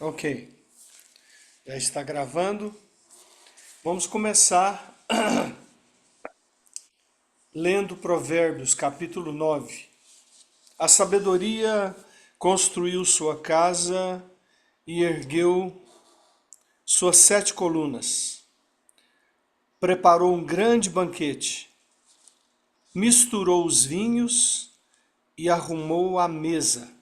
Ok, já está gravando. Vamos começar lendo Provérbios, capítulo 9. A sabedoria construiu sua casa e ergueu suas 7 colunas. Preparou um grande banquete, misturou os vinhos e arrumou a mesa.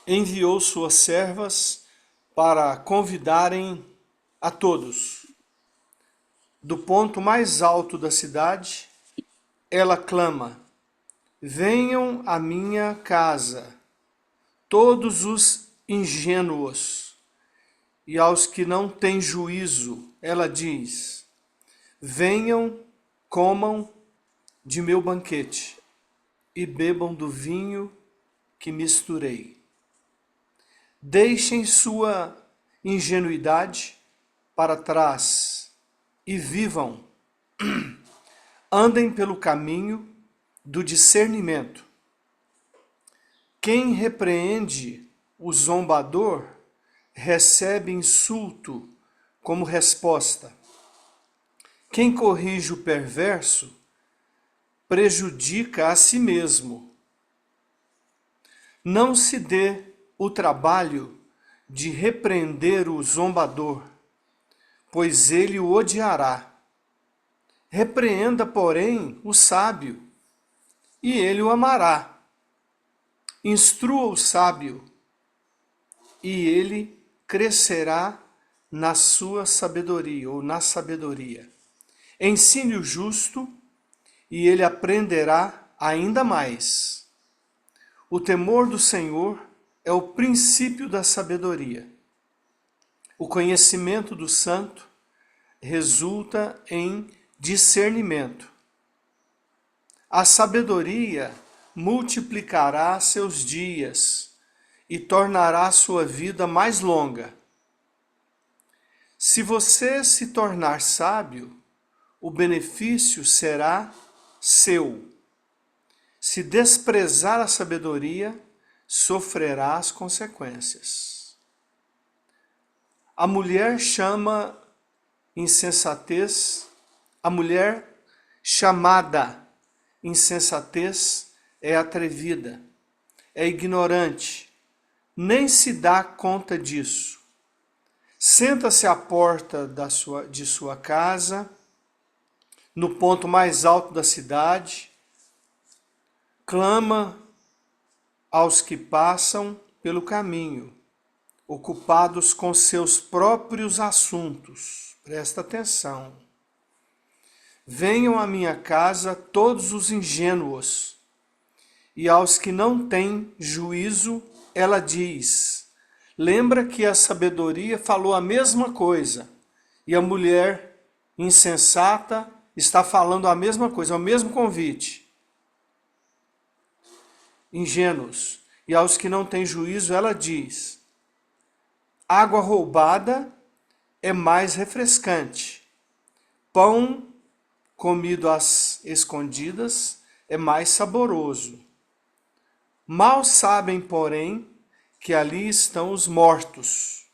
Enviou suas servas para convidarem a todos. Do ponto mais alto da cidade, ela clama: venham à minha casa, todos os ingênuos, e aos que não têm juízo, ela diz: venham, comam de meu banquete e bebam do vinho que misturei. Deixem sua ingenuidade para trás e vivam. Andem pelo caminho do discernimento. Quem repreende o zombador recebe insulto como resposta. Quem corrige o perverso prejudica a si mesmo. Não se dê o trabalho de repreender o zombador, pois ele o odiará. Repreenda, porém, o sábio, e ele o amará. Instrua o sábio, e ele crescerá na sua sabedoria, ou na sabedoria. Ensine o justo, e ele aprenderá ainda mais. O temor do Senhor é o princípio da sabedoria. O conhecimento do santo resulta em discernimento. A sabedoria multiplicará seus dias e tornará sua vida mais longa. Se você se tornar sábio, o benefício será seu. Se desprezar a sabedoria, sofrerá as consequências. A mulher chama insensatez, a mulher chamada insensatez é atrevida, é ignorante, nem se dá conta disso. Senta-se à porta de sua casa, no ponto mais alto da cidade, clama aos que passam pelo caminho, ocupados com seus próprios assuntos. Presta atenção. Venham à minha casa todos os ingênuos, e aos que não têm juízo, ela diz. Lembra que a sabedoria falou a mesma coisa, e a mulher insensata está falando a mesma coisa, é o mesmo convite. Ingênuos, e aos que não têm juízo, ela diz: água roubada é mais refrescante, pão comido às escondidas é mais saboroso. Mal sabem, porém, que ali estão os mortos.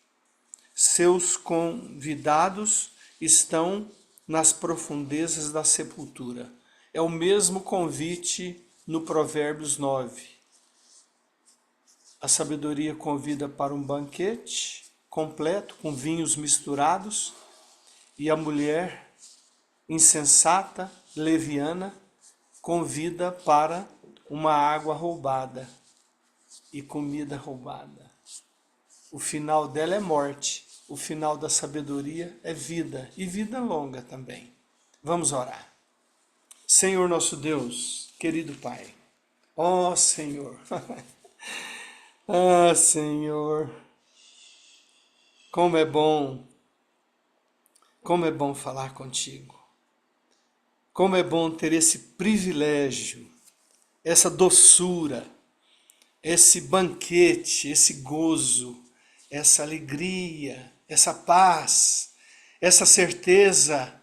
Seus convidados estão nas profundezas da sepultura. É o mesmo convite no Provérbios 9. A sabedoria convida para um banquete completo, com vinhos misturados, e a mulher insensata, leviana, convida para uma água roubada e comida roubada. O final dela é morte, o final da sabedoria é vida, e vida longa também. Vamos orar. Senhor nosso Deus, querido Pai, ó Senhor, ah Senhor, como é bom falar contigo. Como é bom ter esse privilégio, essa doçura, esse banquete, esse gozo, essa alegria, essa paz, essa certeza.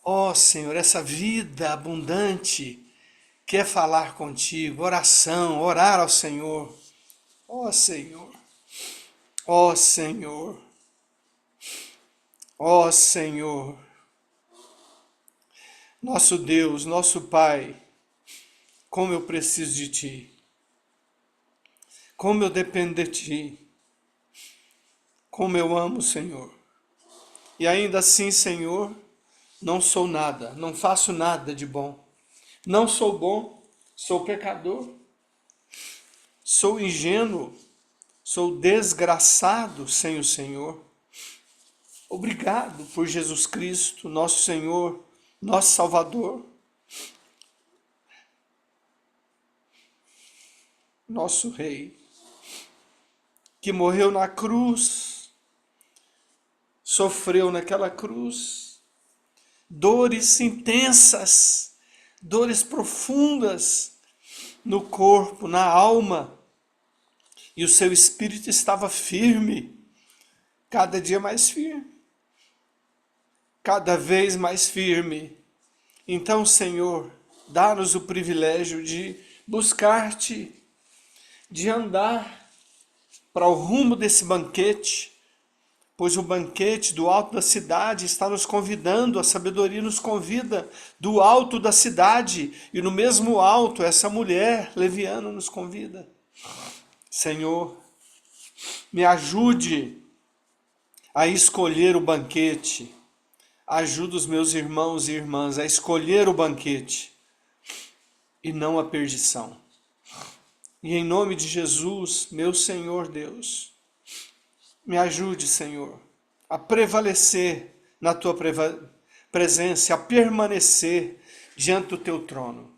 Ó Senhor, essa vida abundante quer falar contigo, oração, orar ao Senhor. Ó Senhor, Ó Senhor, ó Senhor, nosso Deus, nosso Pai, como eu preciso de Ti, como eu dependo de Ti, como eu amo, Senhor. E ainda assim, Senhor, não sou nada, não faço nada de bom. Não sou bom, sou pecador, sou ingênuo, sou desgraçado sem o Senhor. Obrigado por Jesus Cristo, nosso Senhor, nosso Salvador, nosso Rei, que morreu na cruz, sofreu naquela cruz, dores intensas, dores profundas no corpo, na alma, e o seu espírito estava firme, cada dia mais firme, cada vez mais firme. Então, Senhor, dá-nos o privilégio de buscar-te, de andar para o rumo desse banquete, pois o banquete do alto da cidade está nos convidando, a sabedoria nos convida do alto da cidade, e no mesmo alto essa mulher leviana nos convida. Senhor, me ajude a escolher o banquete, ajuda os meus irmãos e irmãs a escolher o banquete e não a perdição. E em nome de Jesus, meu Senhor Deus, me ajude, Senhor, a prevalecer na tua presença, a permanecer diante do teu trono.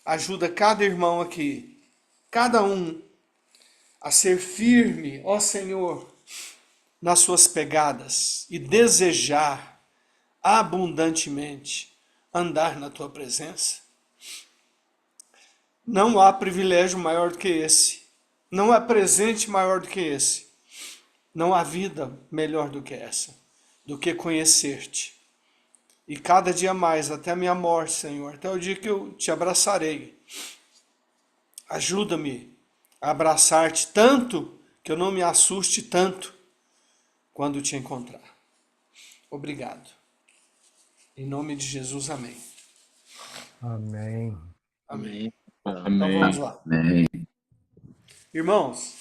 Ajuda cada irmão aqui, cada um, a ser firme, ó Senhor, nas suas pegadas e desejar abundantemente andar na tua presença. Não há privilégio maior do que esse. Não há presente maior do que esse. Não há vida melhor do que essa, do que conhecer-te. E cada dia mais, até a minha morte, Senhor, até o dia que eu te abraçarei. Ajuda-me a abraçar-te tanto que eu não me assuste tanto quando te encontrar. Obrigado. Em nome de Jesus, amém. Amém. Amém. Amém. Então vamos lá. Amém. Irmãos,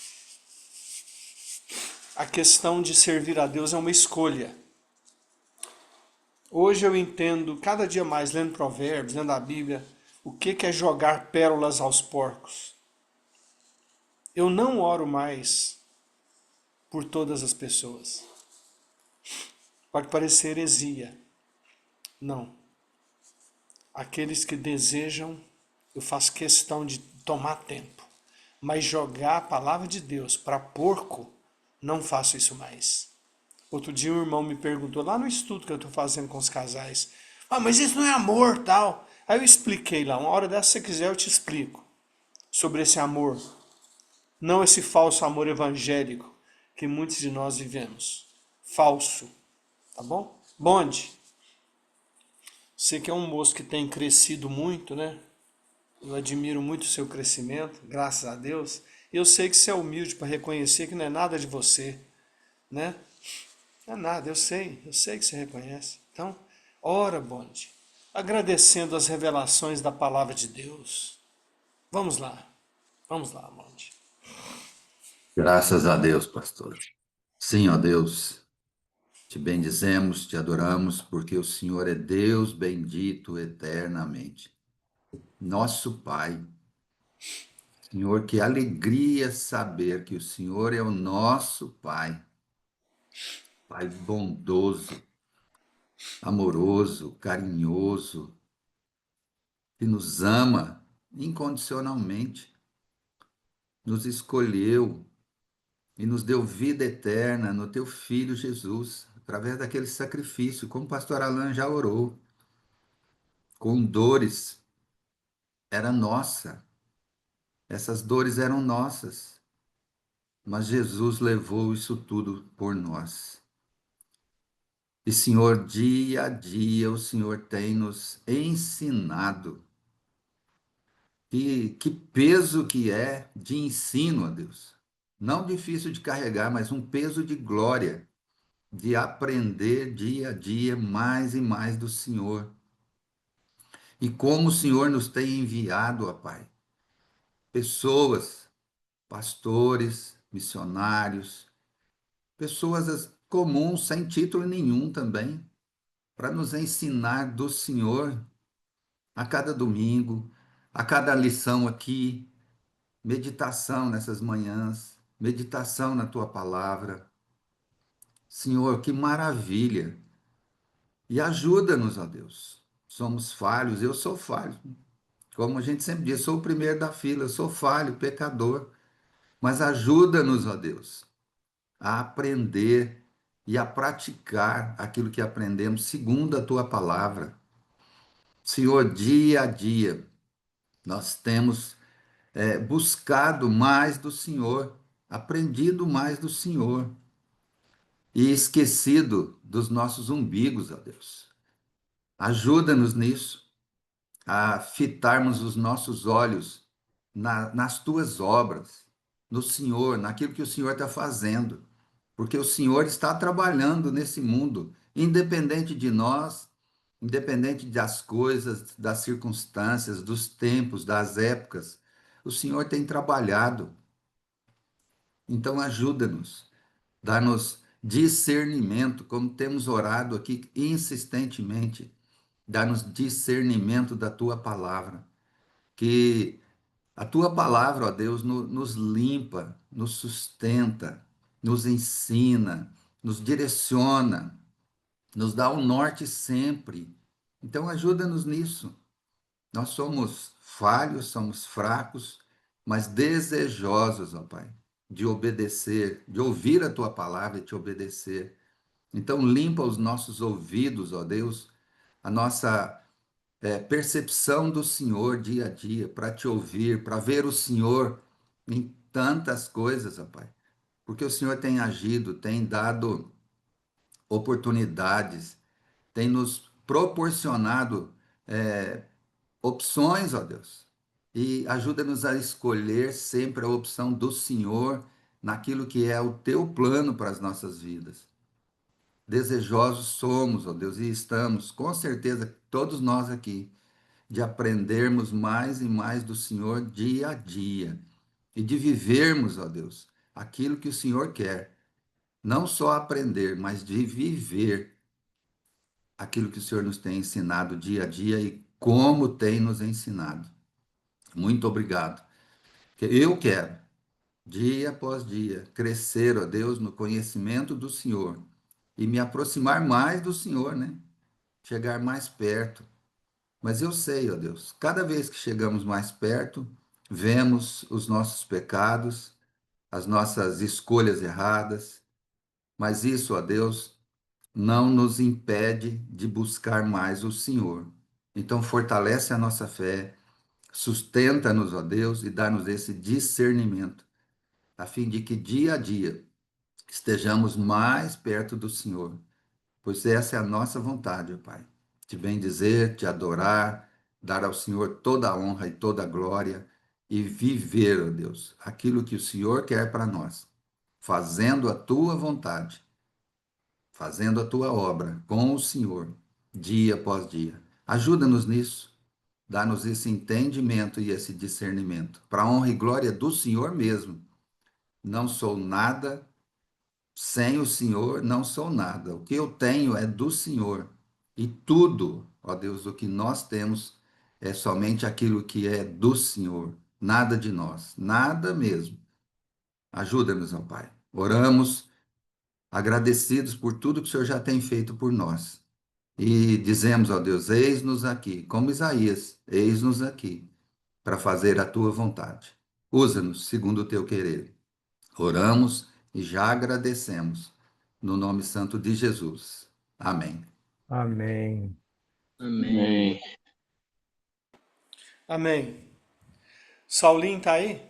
a questão de servir a Deus é uma escolha. Hoje eu entendo, cada dia mais, lendo provérbios, lendo a Bíblia, o que é jogar pérolas aos porcos. Eu não oro mais por todas as pessoas. Pode parecer heresia. Não. Aqueles que desejam, eu faço questão de tomar tempo. Mas jogar a palavra de Deus para porco, não faço isso mais. Outro dia um irmão me perguntou, lá no estudo que eu estou fazendo com os casais, mas isso não é amor, tal. Aí eu expliquei lá, uma hora dessa, se você quiser eu te explico sobre esse amor. Não esse falso amor evangélico que muitos de nós vivemos. Falso, tá bom? Bonde, você que é um moço que tem crescido muito, né? Eu admiro muito o seu crescimento, graças a Deus. E eu sei que você é humilde para reconhecer que não é nada de você, né? Não é nada, eu sei que você reconhece. Então, ora, Bonde, agradecendo as revelações da palavra de Deus. Vamos lá, Bonde. Graças a Deus, pastor. Sim, ó Deus, te bendizemos, te adoramos, porque o Senhor é Deus bendito eternamente. Nosso Pai. Senhor, que alegria saber que o Senhor é o nosso Pai. Pai bondoso, amoroso, carinhoso, que nos ama incondicionalmente, nos escolheu e nos deu vida eterna no teu Filho Jesus, através daquele sacrifício, como o pastor Alain já orou, com dores, era nossa, essas dores eram nossas, mas Jesus levou isso tudo por nós. E, Senhor, dia a dia o Senhor tem nos ensinado que peso que é de ensino a Deus. não difícil de carregar, mas um peso de glória, de aprender dia a dia mais e mais do Senhor. E como o Senhor nos tem enviado, ó Pai, pessoas, pastores, missionários, pessoas comuns, sem título nenhum também, para nos ensinar do Senhor a cada domingo, a cada lição aqui, meditação nessas manhãs, meditação na tua palavra. Senhor, que maravilha! E ajuda-nos, ó Deus. Somos falhos, eu sou falho. Como a gente sempre diz, sou o primeiro da fila, sou falho, pecador. Mas ajuda-nos, ó Deus, a aprender e a praticar aquilo que aprendemos segundo a tua palavra. Senhor, dia a dia, nós temos buscado mais do Senhor, aprendido mais do Senhor e esquecido dos nossos umbigos, ó Deus. Ajuda-nos nisso, a fitarmos os nossos olhos nas tuas obras, no Senhor, naquilo que o Senhor está fazendo, porque o Senhor está trabalhando nesse mundo, independente de nós, independente das coisas, das circunstâncias, dos tempos, das épocas. O Senhor tem trabalhado. Então, ajuda-nos, dá-nos discernimento, como temos orado aqui insistentemente, dá-nos discernimento da tua palavra, que a tua palavra, ó Deus, nos limpa, nos sustenta, nos ensina, nos direciona, nos dá o norte sempre. Então, ajuda-nos nisso. Nós somos falhos, somos fracos, mas desejosos, ó Pai, de obedecer, de ouvir a tua palavra e te obedecer. Então, limpa os nossos ouvidos, ó Deus, a nossa percepção do Senhor dia a dia, para te ouvir, para ver o Senhor em tantas coisas, ó Pai. Porque o Senhor tem agido, tem dado oportunidades, tem nos proporcionado opções, ó Deus. E ajuda-nos a escolher sempre a opção do Senhor naquilo que é o teu plano para as nossas vidas. Desejosos somos, ó Deus, e estamos, com certeza, todos nós aqui, de aprendermos mais e mais do Senhor dia a dia e de vivermos, ó Deus, aquilo que o Senhor quer. Não só aprender, mas de viver aquilo que o Senhor nos tem ensinado dia a dia e como tem nos ensinado. Muito obrigado. Eu quero, dia após dia, crescer, ó Deus, no conhecimento do Senhor e me aproximar mais do Senhor, né? Chegar mais perto. Mas eu sei, ó Deus, cada vez que chegamos mais perto, vemos os nossos pecados, as nossas escolhas erradas, mas isso, ó Deus, não nos impede de buscar mais o Senhor. Então, fortalece a nossa fé, sustenta-nos, ó Deus, e dá-nos esse discernimento, a fim de que dia a dia estejamos mais perto do Senhor, pois essa é a nossa vontade, ó Pai. Te bendizer, te adorar, dar ao Senhor toda a honra e toda a glória e viver, ó Deus, aquilo que o Senhor quer para nós, fazendo a tua vontade, fazendo a tua obra com o Senhor, dia após dia. Ajuda-nos nisso, dá-nos esse entendimento e esse discernimento, para a honra e glória do Senhor mesmo. Não sou nada. Sem o Senhor não sou nada. O que eu tenho é do Senhor. E tudo, ó Deus, o que nós temos é somente aquilo que é do Senhor. Nada de nós, nada mesmo. Ajuda-nos, ó Pai. Oramos agradecidos por tudo que o Senhor já tem feito por nós. E dizemos, ó Deus, eis-nos aqui, como Isaías, eis-nos aqui, para fazer a tua vontade. Usa-nos segundo o teu querer. Oramos e já agradecemos. No nome santo de Jesus. Amém. Amém. Amém. Amém. Saulinho tá aí?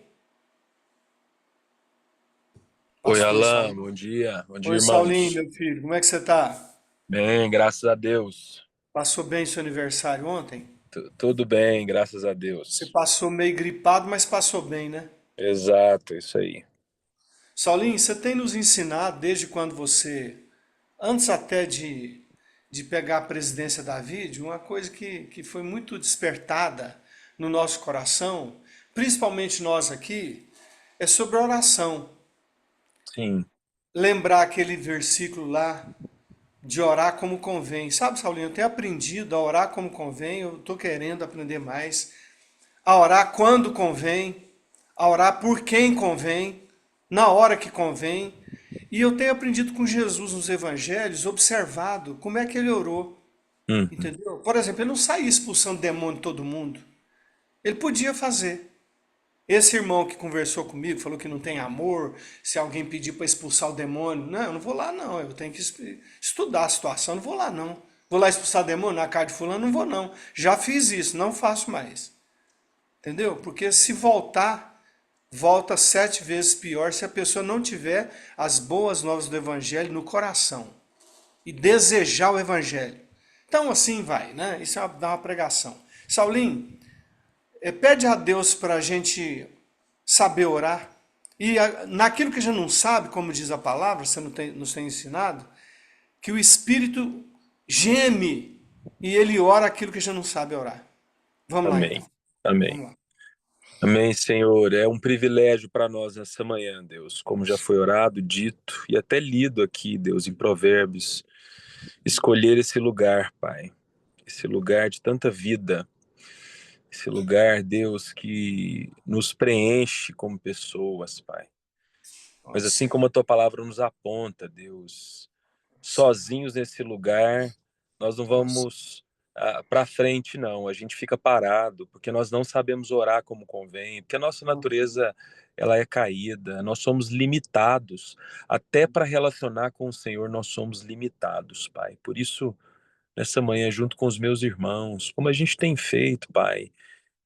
Oi, Pastor Alan, Saulinho. bom dia, Oi, Saulinho, irmãos. meu filho, como é que você tá? Bem, graças a Deus. Passou bem seu aniversário ontem? Tudo bem, graças a Você Deus. passou meio gripado, mas passou bem, né? Exato, isso aí. Saulinho, você tem nos ensinado desde quando antes até de pegar a presidência da VID, uma coisa que foi muito despertada no nosso coração, principalmente nós aqui, é sobre a oração. Sim, Lembrar aquele versículo lá de orar como convém. Sabe, Saulinho, eu tenho aprendido a orar como convém, eu estou querendo aprender mais, a orar quando convém, a orar por quem convém, na hora que convém. E eu tenho aprendido com Jesus nos evangelhos, observado como é que ele orou, uhum, entendeu? Por exemplo, ele não saía expulsando demônio de todo mundo. Ele podia fazer. Esse irmão que conversou comigo, falou que não tem amor, se alguém pedir para expulsar o demônio, não, eu não vou lá não, eu tenho que estudar a situação, não vou lá não. Vou lá expulsar o demônio na casa de fulano, não vou não. Já fiz isso, não faço mais. Entendeu? Porque se voltar, volta 7 vezes pior se a pessoa não tiver as boas novas do evangelho no coração e desejar o evangelho. Então assim vai, né? Isso é dá uma pregação. Saulinho, pede a Deus para a gente saber orar. E naquilo que a gente não sabe, como diz a palavra, você nos tem ensinado, que o Espírito geme e ele ora aquilo que a gente não sabe orar. Vamos lá amém, então. amém. Vamos lá. Amém, Senhor. É um privilégio para nós nessa manhã, Deus, como já foi orado, dito e até lido aqui, Deus, em Provérbios, escolher esse lugar, Pai, esse lugar de tanta vida, esse lugar, Deus, que nos preenche como pessoas, Pai. Mas assim Nossa. como a tua palavra nos aponta, Deus, sozinhos nesse lugar, nós não Nossa. vamos para frente, não. A gente fica parado, porque nós não sabemos orar como convém, porque a nossa natureza ela é caída, nós somos limitados. Até para relacionar com o Senhor, nós somos limitados, Pai. Por isso, nessa manhã, junto com os meus irmãos, como a gente tem feito, Pai,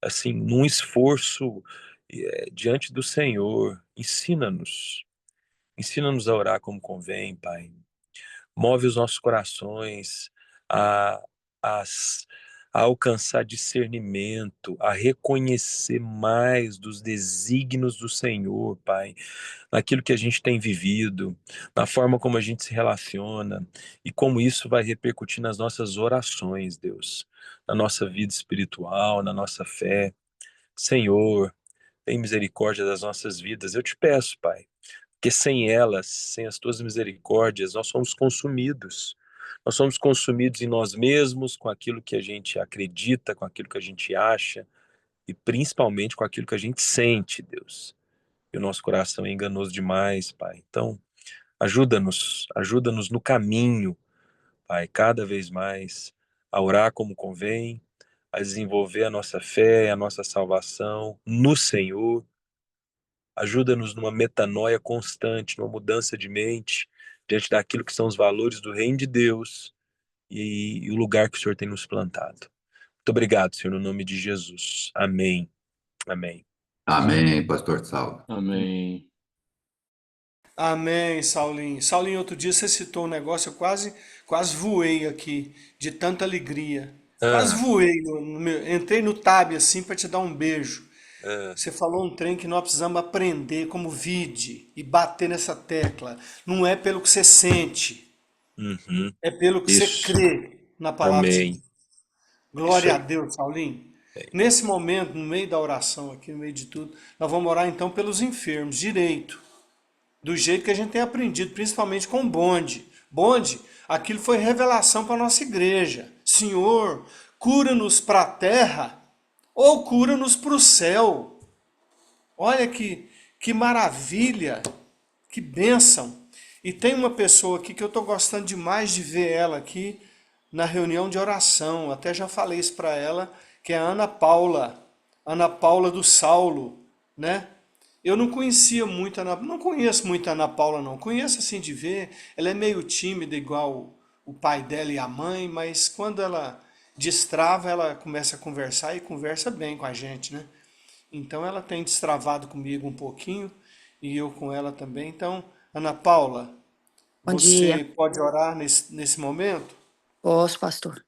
assim, num esforço diante do Senhor, ensina-nos a orar como convém, Pai. Move os nossos corações a, a, a alcançar discernimento, a reconhecer mais dos desígnios do Senhor, Pai, naquilo que a gente tem vivido, na forma como a gente se relaciona e como isso vai repercutir nas nossas orações, Deus, na nossa vida espiritual, na nossa fé. Senhor, tem misericórdia das nossas vidas. Eu te peço, Pai, porque sem elas, sem as tuas misericórdias, nós somos consumidos. Nós somos consumidos em nós mesmos, com aquilo que a gente acredita, com aquilo que a gente acha e principalmente com aquilo que a gente sente, Deus. E o nosso coração é enganoso demais, Pai. Então, ajuda-nos no caminho, Pai, cada vez mais a orar como convém, a desenvolver a nossa fé, a nossa salvação no Senhor. Ajuda-nos numa metanoia constante, numa mudança de mente diante daquilo que são os valores do reino de Deus e o lugar que o Senhor tem nos plantado. Muito obrigado, Senhor, no nome de Jesus. Amém. Amém. Amém, pastor Saulo. Amém. Amém, Saulinho. Saulinho, outro dia você citou um negócio, eu quase voei aqui, de tanta alegria. Quase Ah, voei, entrei no tab assim para te dar um beijo. ah, Você falou um trem que nós precisamos aprender como vide e bater nessa tecla. Não é pelo que você sente, uhum, é pelo que você isso. crê na palavra de Amém. Deus. Isso Glória a aí. Deus, Saulinho. Nesse momento, no meio da oração aqui, no meio de tudo, nós vamos orar então pelos enfermos, direito. Do jeito que a gente tem aprendido, principalmente com o bonde. Bonde, aquilo foi revelação para a nossa igreja. Senhor, cura-nos para a terra ou cura-nos para o céu. Olha que maravilha, que bênção. E tem uma pessoa aqui que eu estou gostando demais de ver ela aqui na reunião de oração. Até já falei isso para ela, que é a Ana Paula do Saulo, né? Eu não conhecia muito, não conheço muito a Ana Paula não, conheço assim de ver, ela é meio tímida igual o pai dela e a mãe, mas quando ela destrava, ela começa a conversar e conversa bem com a gente, né? Então ela tem destravado comigo um pouquinho e eu com ela também. Então, Ana Paula, Bom você dia. pode orar nesse momento? Posso, pastor?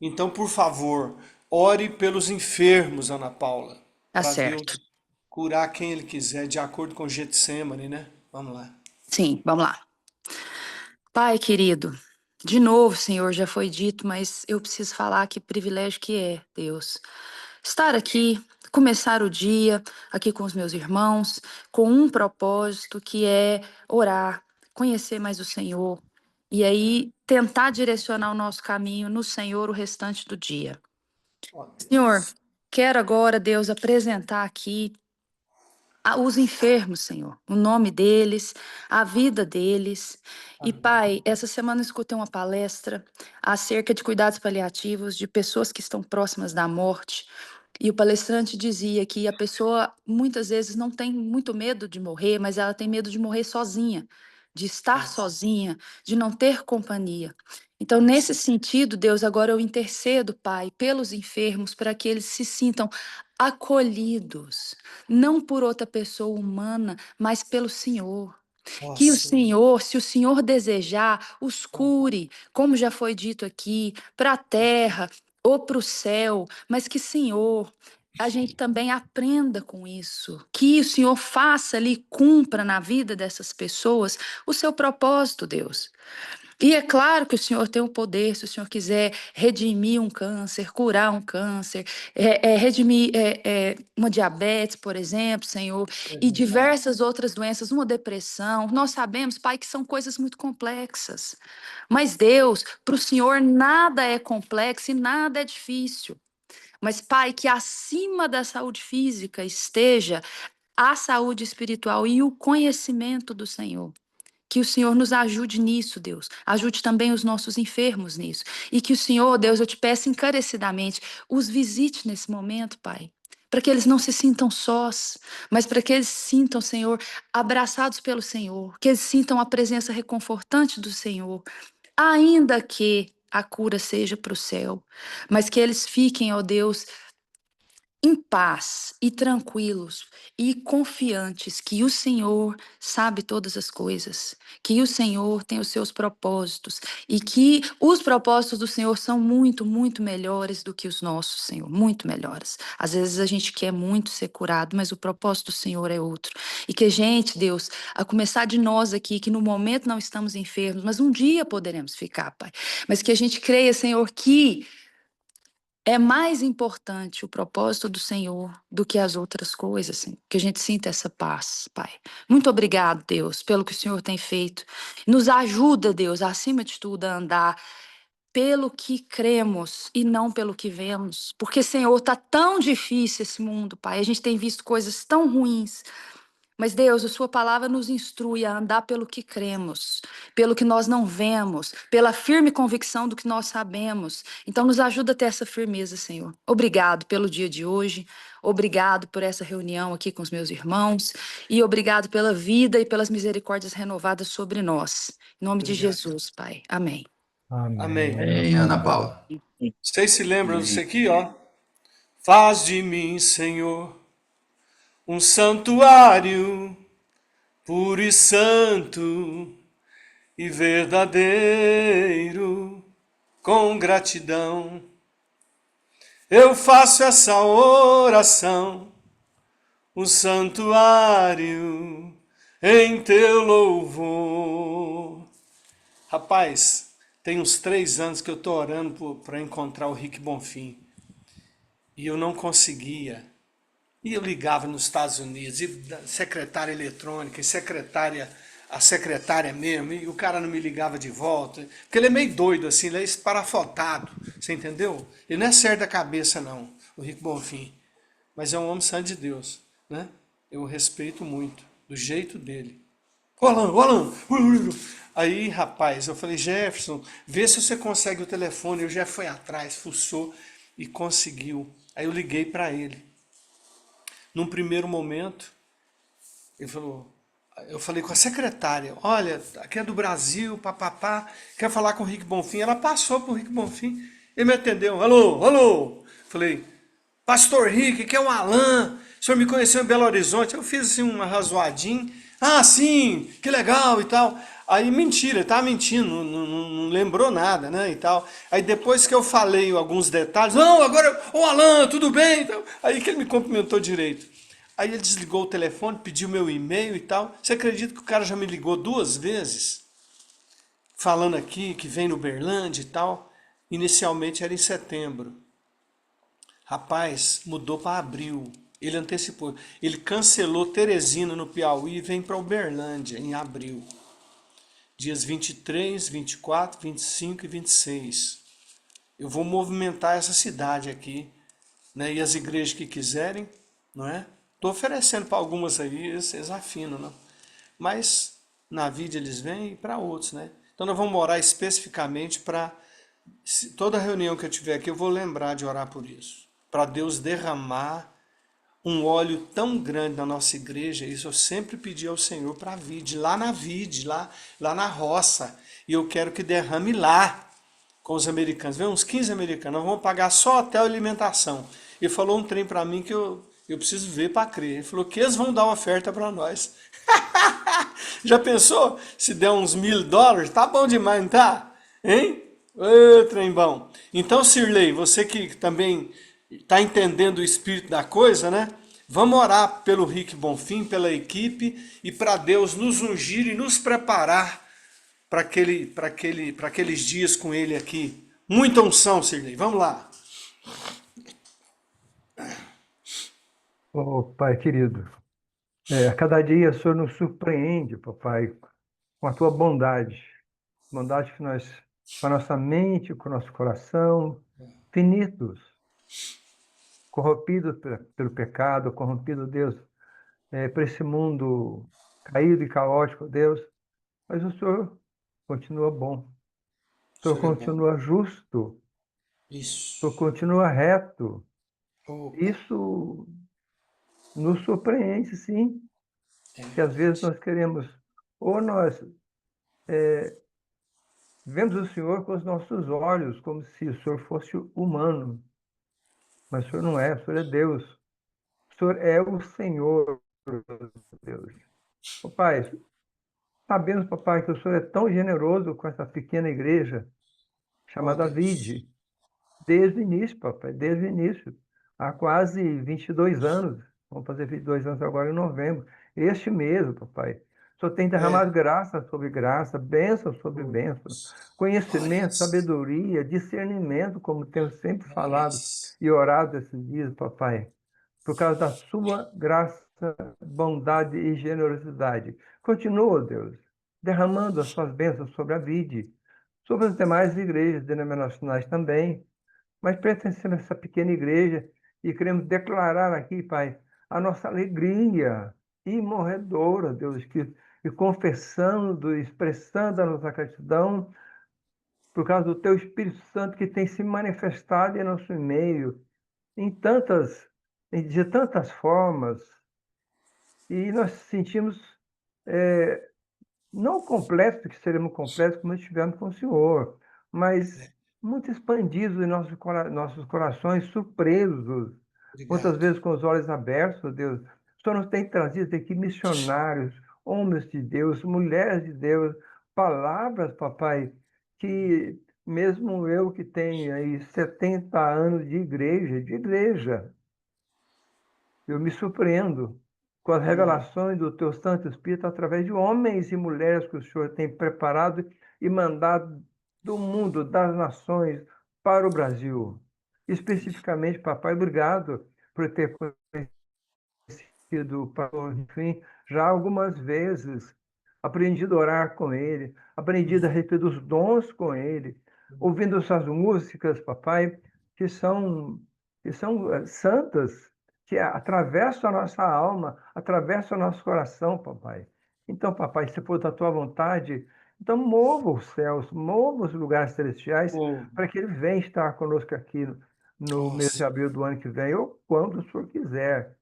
Então, por favor, ore pelos enfermos, Ana Paula, Tá para certo. Deus curar quem Ele quiser, de acordo com Getsemane, né? Vamos lá. Sim, vamos lá. Pai querido, de novo, Senhor, já foi dito, mas eu preciso falar que privilégio que é, Deus. Estar aqui, começar o dia aqui com os meus irmãos, com um propósito que é orar, conhecer mais o Senhor e aí tentar direcionar o nosso caminho no Senhor o restante do dia. Ó Senhor, Deus. quero agora, Deus, apresentar aqui os enfermos, Senhor, o nome deles, a vida deles. E, Amém. Pai, essa semana eu escutei uma palestra acerca de cuidados paliativos de pessoas que estão próximas da morte. E o palestrante dizia que a pessoa muitas vezes não tem muito medo de morrer, mas ela tem medo de morrer sozinha, de estar Nossa. sozinha, de não ter companhia. Então, nesse sentido, Deus, agora eu intercedo, Pai, pelos enfermos, para que eles se sintam acolhidos, não por outra pessoa humana, mas pelo Senhor. Que o Nossa. Senhor, se o Senhor desejar, os cure, como já foi dito aqui, para a terra ou para o céu, mas que, Senhor, a gente também aprenda com isso, que o Senhor faça ali, cumpra na vida dessas pessoas o seu propósito, Deus. E é claro que o Senhor tem o poder, se o Senhor quiser redimir um câncer, curar um câncer, redimir uma diabetes, por exemplo, Senhor, É e verdade. diversas outras doenças, uma depressão. Nós sabemos, Pai, que são coisas muito complexas. Mas Deus, para o Senhor nada é complexo e nada é difícil. Mas, Pai, que acima da saúde física esteja a saúde espiritual e o conhecimento do Senhor. Que o Senhor nos ajude nisso, Deus. Ajude também os nossos enfermos nisso. E que o Senhor, Deus, eu te peço encarecidamente, os visite nesse momento, Pai. Para que eles não se sintam sós, mas para que eles se sintam, Senhor, abraçados pelo Senhor. Que eles sintam a presença reconfortante do Senhor. Ainda que a cura seja para o céu. Mas que eles fiquem, ó Deus, em paz e tranquilos e confiantes que o Senhor sabe todas as coisas, que o Senhor tem os seus propósitos e que os propósitos do Senhor são muito, muito melhores do que os nossos, Senhor, muito melhores. Às vezes a gente quer muito ser curado, mas o propósito do Senhor é outro. E que a gente, Deus, a começar de nós aqui, que no momento não estamos enfermos, mas um dia poderemos ficar, Pai. Mas que a gente creia, Senhor, que é mais importante o propósito do Senhor do que as outras coisas, assim, que a gente sinta essa paz, Pai. Muito obrigado, Deus, pelo que o Senhor tem feito. Nos ajuda, Deus, acima de tudo, a andar pelo que cremos e não pelo que vemos. Porque, Senhor, tá tão difícil esse mundo, Pai. A gente tem visto coisas tão ruins. Mas, Deus, a sua palavra nos instrui a andar pelo que cremos, pelo que nós não vemos, pela firme convicção do que nós sabemos. Então, nos ajuda a ter essa firmeza, Senhor. Obrigado pelo dia de hoje, obrigado por essa reunião aqui com os meus irmãos e obrigado pela vida e pelas misericórdias renovadas sobre nós. Em nome de Obrigado. Jesus, Pai. Amém. Amém. Amém. Amém, Ana Paula. Vocês se lembram disso Amém. aqui, ó? Faz de mim, Senhor, um santuário puro e santo e verdadeiro, com gratidão. Eu faço essa oração, um santuário em teu louvor. Rapaz, tem uns 3 anos que eu tô orando para encontrar o Rick Bonfim. E eu não conseguia. E eu ligava nos Estados Unidos, e secretária eletrônica, e a secretária mesmo, e o cara não me ligava de volta. Porque ele é meio doido, assim, ele é esparafotado, você entendeu? Ele não é certo da cabeça, não, o Rick Bonfim. Mas é um homem santo de Deus, né? Eu o respeito muito, do jeito dele. Ô Alan. Aí, rapaz, eu falei, Jefferson, vê se você consegue o telefone. O Jeff foi atrás, fuçou e conseguiu. Aí eu liguei para ele. Num primeiro momento, ele falou, eu falei com a secretária, olha, aqui é do Brasil, papapá, quer falar com o Rick Bonfim. Ela passou pro Rick Bonfim, ele me atendeu, alô. Falei, Pastor Rick, que é o Alan, o senhor me conheceu em Belo Horizonte. Eu fiz assim uma razoadinha, sim, que legal e tal. Aí mentira, ele tava mentindo, não lembrou nada, né, e tal. Aí depois que eu falei alguns detalhes, não, agora, ô Alan, tudo bem? Então, aí que ele me cumprimentou direito. Aí ele desligou o telefone, pediu meu e-mail e tal. Você acredita que o cara já me ligou 2 vezes? Falando aqui que vem no Uberlândia e tal. Inicialmente era em setembro. Rapaz, mudou para abril. Ele antecipou. Ele cancelou Teresina no Piauí e vem para Uberlândia em abril. Dias 23, 24, 25 e 26. Eu vou movimentar essa cidade aqui, né? E as igrejas que quiserem, não é? Estou oferecendo para algumas aí, eles afinam, não? Mas na vida eles vêm e para outros, né? Então nós vamos orar especificamente para toda reunião que eu tiver aqui, eu vou lembrar de orar por isso. Para Deus derramar um óleo tão grande na nossa igreja, isso eu sempre pedi ao Senhor para a vide, lá na vide, lá na roça. E eu quero que derrame lá com os americanos. Vem uns 15 americanos, nós vamos pagar só hotel e alimentação. Ele falou um trem para mim que eu preciso ver para crer. Ele falou que eles vão dar uma oferta para nós. Já pensou? Se der uns $1.000, tá bom demais, não tá? Hein? Ô, trem bom. Então, Sirlei, você que também está entendendo o espírito da coisa, né? Vamos orar pelo Rick Bonfim, pela equipe e para Deus nos ungir e nos preparar para aqueles dias com ele aqui. Muita unção, Sirlei. Vamos lá. Oh, Pai querido, a cada dia o Senhor nos surpreende, papai, com a tua bondade. Bondade que nós, com a nossa mente, com o nosso coração, finitos, corrompidos pelo pecado, corrompidos, Deus, por esse mundo caído e caótico, Deus. Mas o Senhor continua bom, o O Senhor Senhor é bom. continua justo, o Isso. Senhor continua reto. Oh, Pai. Isso nos surpreende, sim, É que às vezes verdade. nós queremos, ou nós vemos o Senhor com os nossos olhos, como se o Senhor fosse humano, mas o Senhor não é, o Senhor é Deus. O Senhor é o Senhor, Deus. Ô, Pai, sabemos, papai, que o Senhor é tão generoso com essa pequena igreja Oh, chamada Deus. Vide, desde o início, papai, desde o início. Há quase 22 anos, vamos fazer 22 anos agora em novembro. Este mesmo, papai. O Senhor tem É. derramado graça sobre graça, bênção sobre Oh, bênção, Deus. conhecimento, Glórias. sabedoria, discernimento, como temos sempre falado Glórias. e orado esses dias, papai, por causa da sua graça, bondade e generosidade. Continua, Deus, derramando as suas bênçãos sobre a vide, sobre as demais igrejas denominacionais também, mas pertencendo a essa pequena igreja e queremos declarar aqui, Pai, a nossa alegria imorredora, Deus, e confessando, expressando a nossa gratidão por causa do Teu Espírito Santo que tem se manifestado em nosso meio em tantas, de tantas formas, e nós sentimos não completos, que seremos completos como estivemos com o Senhor, mas muito expandidos em nossos corações, surpresos, muitas Obrigado. vezes com os olhos abertos, ó Deus. O Senhor nos tem trazido aqui missionários, homens de Deus, mulheres de Deus, palavras, papai, que mesmo eu que tenho aí 70 anos de igreja, eu me surpreendo com as revelações do teu Santo Espírito através de homens e mulheres que o Senhor tem preparado e mandado do mundo, das nações, para o Brasil. Especificamente, papai, obrigado por ter conhecido o pastor, enfim, já algumas vezes, aprendido a orar com ele, aprendido a respeito dos dons com ele, ouvindo essas músicas, papai, que são, que são santas, que atravessam a nossa alma, atravessam o nosso coração, papai. Então, papai, se for da tua vontade, então mova os céus, mova os lugares celestiais, Oh, para que ele venha estar conosco aqui no mês de nossa. abril do ano que vem, ou quando o Senhor quiser.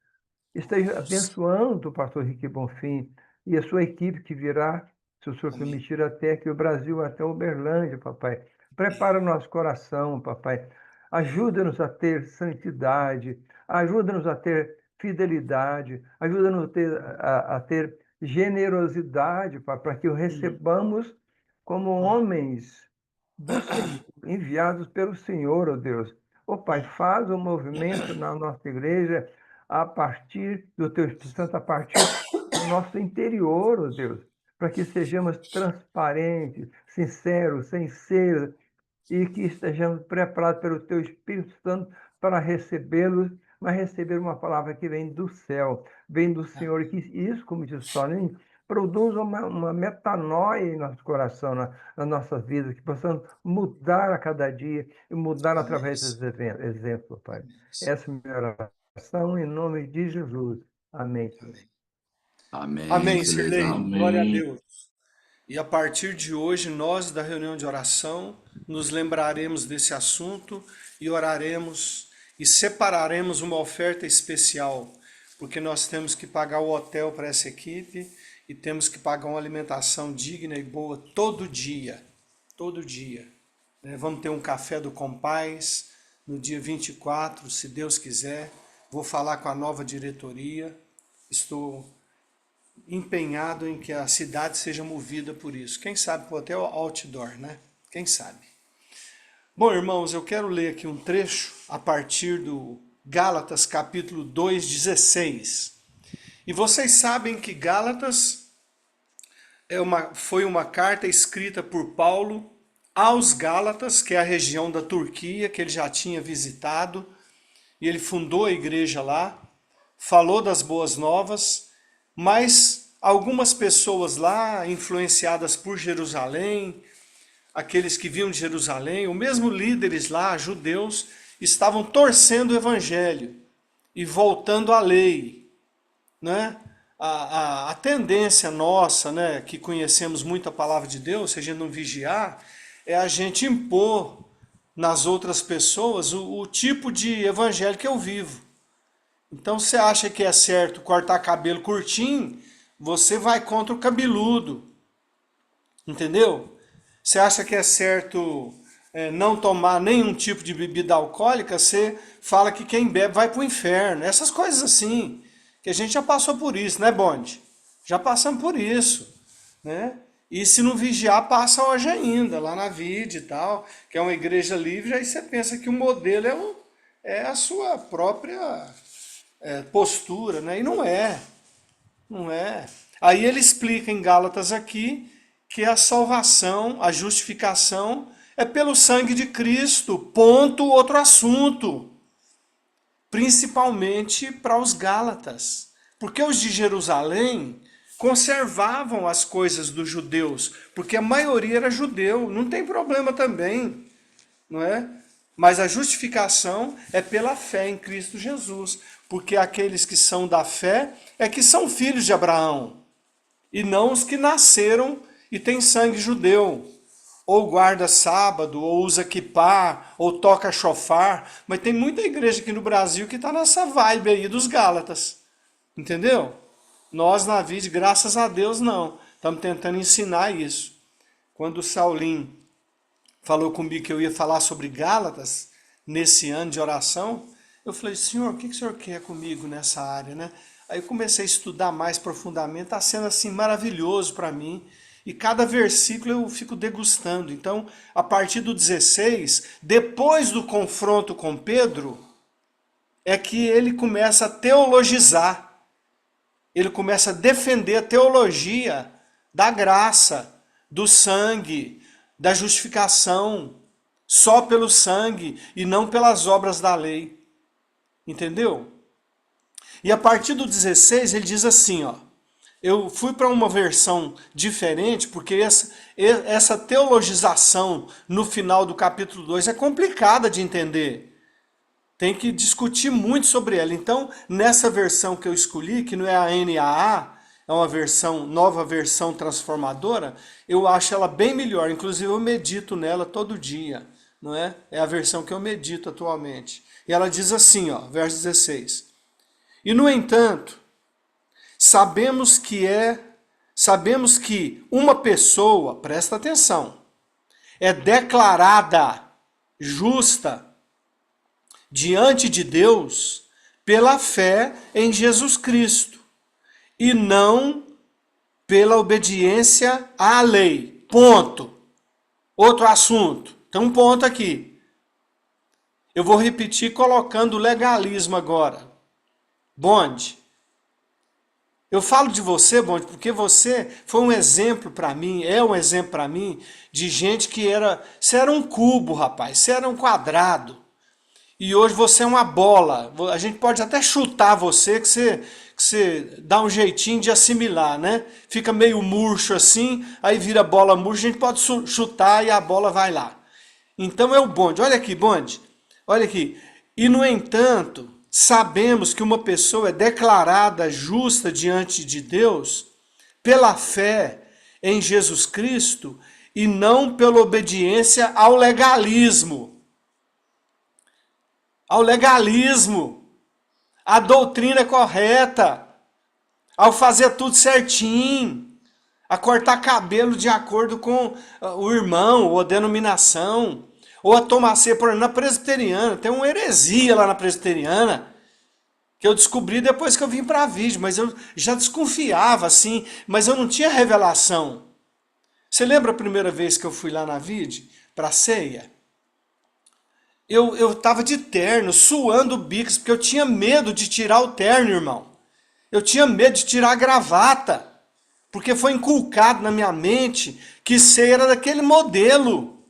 Esteja Isso. abençoando o pastor Henrique Bonfim e a sua equipe que virá, se o senhor Amém. permitir, até aqui o Brasil, até Uberlândia, papai. Prepara o nosso coração, papai. Ajuda-nos a ter santidade, ajuda-nos a ter fidelidade, ajuda-nos a ter generosidade, papai, para que o recebamos como homens do Senhor, enviados pelo Senhor, ó Deus. Ó Pai, faz um movimento na nossa igreja, a partir do Teu Espírito Santo, a partir do nosso interior, ó Deus, para que sejamos transparentes, sinceros, sinceros, e que estejamos preparados pelo Teu Espírito Santo para recebê-los, mas receber uma palavra que vem do céu, vem do Senhor, e que isso, como diz o Soninho, produz uma metanoia em nosso coração, nas nossas vidas, que possamos mudar a cada dia e mudar através Amém. desses exemplos, Pai. Amém. Essa é a minha oração em nome de Jesus. Amém, Senhor. Amém, Amém, Sirlei. Silezão. Glória a Deus. E a partir de hoje, nós da reunião de oração, nos lembraremos desse assunto e oraremos e separaremos uma oferta especial, porque nós temos que pagar o hotel para essa equipe e temos que pagar uma alimentação digna e boa todo dia. Todo dia. Vamos ter um café do Compaz no dia 24, se Deus quiser. Vou falar com a nova diretoria. Estou empenhado em que a cidade seja movida por isso. Quem sabe pôr até o outdoor, né? Quem sabe? Bom, irmãos, eu quero ler aqui um trecho a partir do Gálatas capítulo 2, 16. E vocês sabem que Gálatas foi uma carta escrita por Paulo aos Gálatas, que é a região da Turquia, que ele já tinha visitado, e ele fundou a igreja lá, falou das boas novas, mas algumas pessoas lá, influenciadas por Jerusalém, aqueles que vinham de Jerusalém, ou mesmo líderes lá, judeus, estavam torcendo o evangelho e voltando à lei, né? A tendência nossa, né, que conhecemos muito a palavra de Deus, se a gente não vigiar, é a gente impor nas outras pessoas o tipo de evangelho que eu vivo. Então, você acha que é certo cortar cabelo curtinho, você vai contra o cabeludo. Entendeu? Você acha que é certo não tomar nenhum tipo de bebida alcoólica, você fala que quem bebe vai para o inferno. Essas coisas assim, que a gente já passou por isso, né, Bonde? Já passamos por isso, né? E se não vigiar, passa hoje ainda, lá na Vide e tal, que é uma igreja livre, aí você pensa que o modelo é a sua própria postura, né? E não é. Não é. Aí ele explica em Gálatas aqui que a salvação, a justificação é pelo sangue de Cristo. Ponto, outro assunto. Principalmente para os Gálatas. Porque os de Jerusalém conservavam as coisas dos judeus, porque a maioria era judeu, não tem problema também, não é? Mas a justificação é pela fé em Cristo Jesus, porque aqueles que são da fé é que são filhos de Abraão, e não os que nasceram e têm sangue judeu, ou guarda sábado, ou usa quipá, ou toca chofar, mas tem muita igreja aqui no Brasil que está nessa vibe aí dos Gálatas, entendeu? Nós na Vide, graças a Deus, não. Estamos tentando ensinar isso. Quando o Saulinho falou comigo que eu ia falar sobre Gálatas, nesse ano de oração, eu falei, Senhor, o que o Senhor quer comigo nessa área, né? Aí eu comecei a estudar mais profundamente, está sendo assim maravilhoso para mim. E cada versículo eu fico degustando. Então, a partir do 16, depois do confronto com Pedro, é que ele começa a teologizar. Ele começa a defender a teologia da graça, do sangue, da justificação, só pelo sangue e não pelas obras da lei. Entendeu? E a partir do 16 ele diz assim, ó, eu fui para uma versão diferente, porque essa teologização no final do capítulo 2 é complicada de entender. Tem que discutir muito sobre ela. Então, nessa versão que eu escolhi, que não é a NAA, é uma nova versão transformadora, eu acho ela bem melhor. Inclusive, eu medito nela todo dia. Não é? É a versão que eu medito atualmente. E ela diz assim, ó, verso 16. E, no entanto, sabemos que uma pessoa, presta atenção, é declarada justa diante de Deus pela fé em Jesus Cristo e não pela obediência à lei. Ponto. Outro assunto. Tem um ponto aqui. Eu vou repetir colocando legalismo agora. Bonde, eu falo de você, Bonde, porque você foi um exemplo para mim, é um exemplo para mim, de gente que era... Você era um cubo, rapaz, você era um quadrado. E hoje você é uma bola. A gente pode até chutar você, que você dá um jeitinho de assimilar, né? Fica meio murcho assim, aí vira bola murcha, a gente pode chutar e a bola vai lá. Então é o bonde. Olha aqui, bonde. Olha aqui. E no entanto, sabemos que uma pessoa é declarada justa diante de Deus pela fé em Jesus Cristo e não pela obediência ao legalismo. Ao legalismo, à doutrina correta, ao fazer tudo certinho, a cortar cabelo de acordo com o irmão ou a denominação, ou a tomar ceia, por exemplo, na presbiteriana. Tem uma heresia lá na presbiteriana, que eu descobri depois que eu vim para a Vide, mas eu já desconfiava assim, mas eu não tinha revelação. Você lembra a primeira vez que eu fui lá na Vide, para a ceia? Eu estava de terno, suando bicos, porque eu tinha medo de tirar o terno, irmão. Eu tinha medo de tirar a gravata, porque foi inculcado na minha mente que ceia era daquele modelo.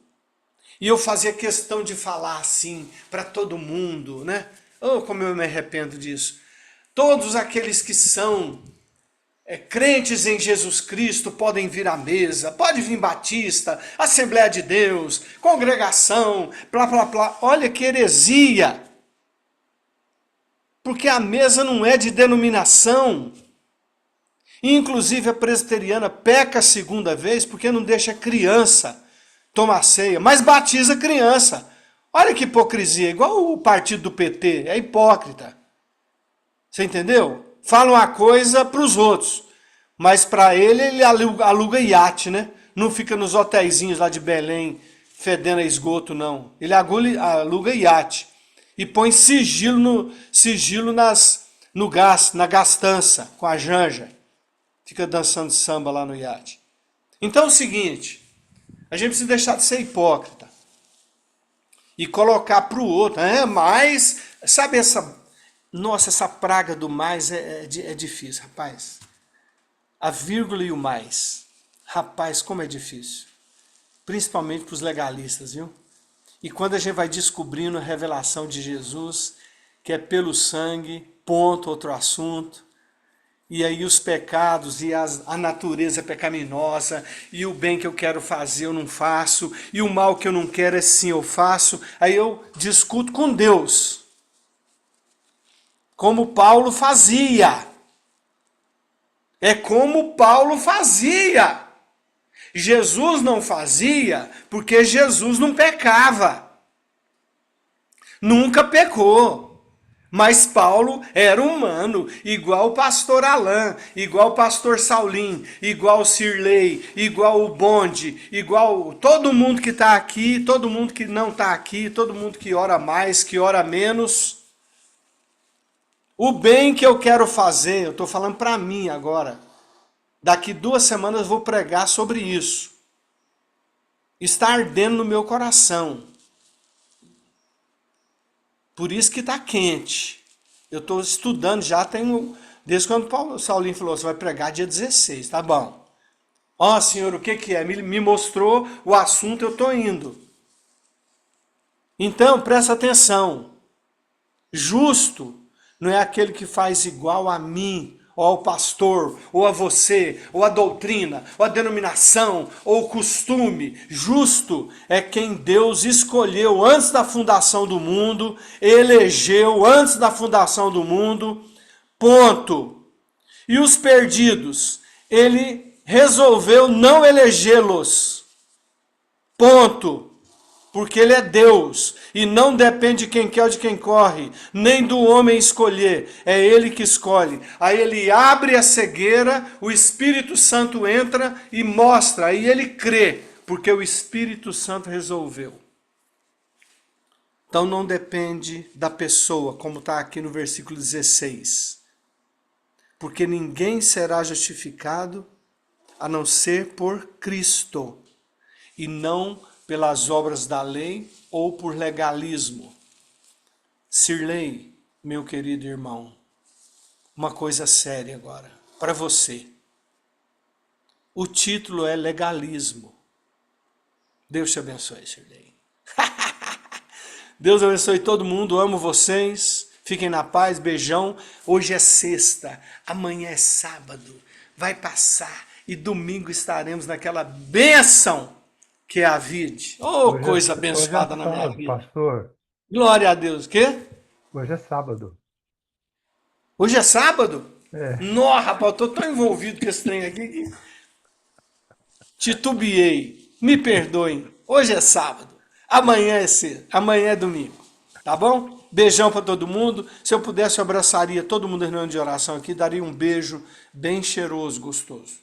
E eu fazia questão de falar assim para todo mundo, né? Oh, como eu me arrependo disso. Todos aqueles que são crentes em Jesus Cristo podem vir à mesa, pode vir Batista, Assembleia de Deus, congregação, blá blá blá. Olha que heresia! Porque a mesa não é de denominação. Inclusive a presbiteriana peca a segunda vez porque não deixa criança tomar ceia, mas batiza criança. Olha que hipocrisia, igual o partido do PT, é hipócrita. Você entendeu? Fala uma coisa para os outros, mas para ele aluga iate, né? Não fica nos hotelzinhos lá de Belém fedendo a esgoto, não. Ele aluga iate e põe sigilo no gás, na gastança, com a janja. Fica dançando samba lá no iate. Então é o seguinte, a gente precisa deixar de ser hipócrita e colocar para o outro, mas, sabe essa praga do mais é difícil, rapaz. A vírgula e o mais. Rapaz, como é difícil. Principalmente para os legalistas, viu? E quando a gente vai descobrindo a revelação de Jesus, que é pelo sangue, ponto, outro assunto, e aí os pecados e a natureza pecaminosa, e o bem que eu quero fazer eu não faço, e o mal que eu não quero é sim eu faço, aí eu discuto com Deus. Como Paulo fazia. É como Paulo fazia. Jesus não fazia porque Jesus não pecava. Nunca pecou. Mas Paulo era humano, igual o pastor Alain, igual o pastor Saulim, igual o Sirlei, igual o Bonde, igual todo mundo que está aqui, todo mundo que não está aqui, todo mundo que ora mais, que ora menos. O bem que eu quero fazer, eu estou falando para mim agora. Daqui 2 semanas eu vou pregar sobre isso. Está ardendo no meu coração. Por isso que está quente. Eu estou estudando já, desde quando o Saulinho falou, você vai pregar dia 16, tá bom. Ó, senhor, o que é? Me mostrou o assunto, eu estou indo. Então, presta atenção. Justo não é aquele que faz igual a mim, ou ao pastor, ou a você, ou a doutrina, ou a denominação, ou o costume. Justo é quem Deus escolheu antes da fundação do mundo, elegeu antes da fundação do mundo, ponto. E os perdidos, ele resolveu não elegê-los, ponto. Porque ele é Deus e não depende de quem quer ou de quem corre, nem do homem escolher, é ele que escolhe. Aí ele abre a cegueira, o Espírito Santo entra e mostra, aí ele crê, porque o Espírito Santo resolveu. Então não depende da pessoa, como está aqui no versículo 16. Porque ninguém será justificado a não ser por Cristo, e não pelas obras da lei ou por legalismo. Sirlei, meu querido irmão, uma coisa séria agora, para você. O título é Legalismo. Deus te abençoe, Shirley. Deus abençoe todo mundo, amo vocês. Fiquem na paz, beijão. Hoje é sexta, amanhã é sábado. Vai passar e domingo estaremos naquela bênção que é a vida. Oh, coisa abençoada na minha sábado, vida. pastor. Glória a Deus. O quê? Hoje é sábado. Hoje é sábado? É. Nó, rapaz, eu tô tão envolvido com esse trem aqui que titubeei. Me perdoem. Hoje é sábado. Amanhã é cedo. Amanhã é domingo. Tá bom? Beijão para todo mundo. Se eu pudesse, eu abraçaria todo mundo em reunião de oração aqui, daria um beijo bem cheiroso, gostoso.